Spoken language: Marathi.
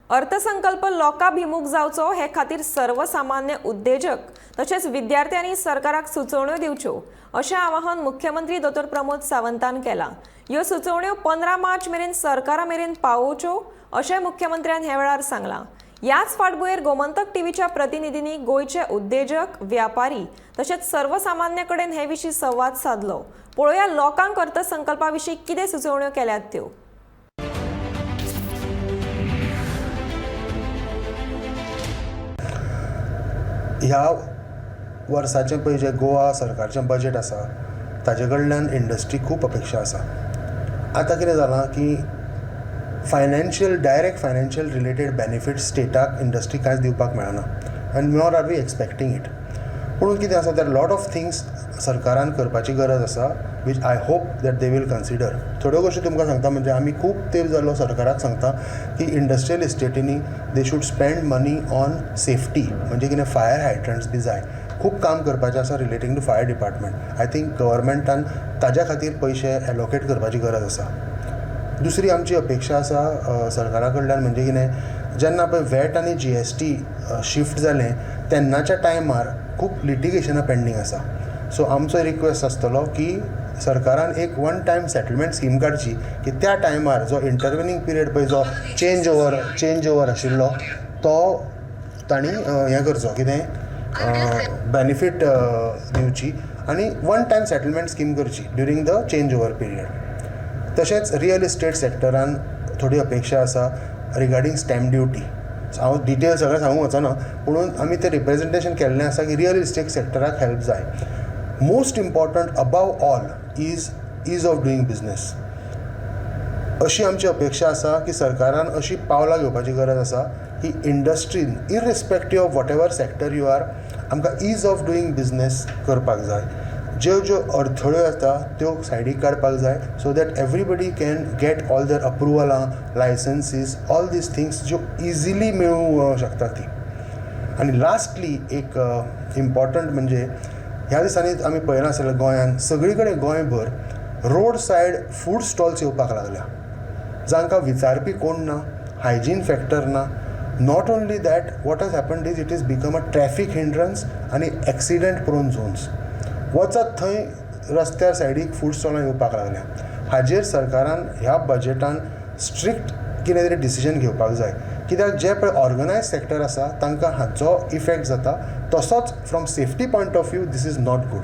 अर्थसंकल्प लोकाभिमुख जावचो हे खातीर सर्वसामान्य उद्देजक तशेंच विद्यार्थ्यांनी सरकाराक सुचोवण्यो दिवच्यो अशें आवाहन मुख्यमंत्री डॉ प्रमोद सावंतान केलां। ह्यो सुचोवण्यो 15 मार्च मेरेन सरकारा मेरेन पावोवच्यो अशें मुख्यमंत्र्यान हे वेळार सांगलां। याच फाटभुंयेर गोमंतक टीव्हीच्या प्रतिनिधींनी गोंयचे उद्देजक, व्यापारी तशेंच सर्वसामान्य कडेन हे विशीं संवाद साधलो। पळोवया लोकांक अर्थसंकल्पा विशीं कितें सुचोवण्यो केल्यात त्यो। ह्या वर्साचें पळय जें गोवा सरकारचें बजेट आसा ताजे कडल्यान इंडस्ट्री खूब अपेक्षा आसा। आतां कितें जालां की डायरेक्ट फायनान्शियल रिलेटेड बेनिफिट्स स्टेटाक इंडस्ट्री कांयच दिवपाक मेळना आनी nor are we expecting it. पूण कितें आसा देर लॉट ऑफ थिंग्स सरकारान करपाची गरज आसा which I hope that they will consider. थोड्यो गोश्टी तुमकां सांगता म्हणजे आमी खूब तेंप जालो सरकाराक सांगता की इंडस्ट्रियल इस्टेटींनी they should spend money on safety, म्हणजे कितें फायर हायड्रंट्स बी जाय, खूब काम करपाचें आसा relating to fire department. I think गव्हर्मेंटान ताज्या खातीर पयशे एलोकेट करपाची गरज आसा। दुसरी आमची अपेक्षा आसा सरकारा कडल्यान म्हणजे कितें, जेन्ना पळय वॅट आनी GST शिफ्ट जालें तेन्नाच्या टायमार खूब लिटिगेशनां पेंडींग आसा। सो आमचो रिक्वेस्ट आसतलो की सरकारान एक वन टायम सेटलमेंट स्कीम काडची की त्या टायमार जो इंटरविनींग पिरियड पळय जो चेंज ओवर आशिल्लो तो तांणी हें करचो, कितें बेनिफीट दिवची आनी वन टायम सेटलमेंट स्कीम करची during the change over period. तशेंच रियल इस्टेट सेक्टरान थोडी अपेक्षा आसा रिगार्डींग स्टॅम्प ड्युटी। हांव डिटेल सगळें सांगूंक वचना, पुणून आमी तें रिप्रेजेंटेशन केल्लें आसा की रियल इस्टेट सेक्टराक हेल्प जाय। Most important above all is of doing business अशी आमची अपेक्षा आसा की सरकारान अशी पावलां घेवपाची गरज आसा की इंडस्ट्रीन irrespective of whatever sector you are आमकां ईज ऑफ डुईंग बिजनेस करपाक जाय। ज्यो अडथळ्यो आसता त्यो सायडीक काडपाक जाय so that everybody can get all their अप्रुवलां, लायसन्सीस, ऑल दीस थिंग्स ज्यो इजिली मेळूंक शकता ती। आनी लास्टली एक इम्पॉर्टंट म्हणजे ह्या दिसांनी आमी पळयना आसतलें गोंयान सगळी कडेन गोंयभर रोड सायड फूड स्टॉल्स येवपाक लागल्या, जांकां विचारपी कोण ना, हायजीन फॅक्टर ना। Not only that, what has happened is it is become a traffic hindrance आनी एक्सिडंट प्रोन झोन्स। वचत थंय रस्त्यार सायडीक फूड स्टॉलां येवपाक लागल्या। हाजेर सरकारान ह्या बजेटान स्ट्रिक्ट कितें तरी डिसिजन घेवपाक जाय, कित्याक जे पळय ऑर्गनायज सेक्टर आसा तांकां हाचो इफेक्ट जाता। तसोच from safety point of view this is not good.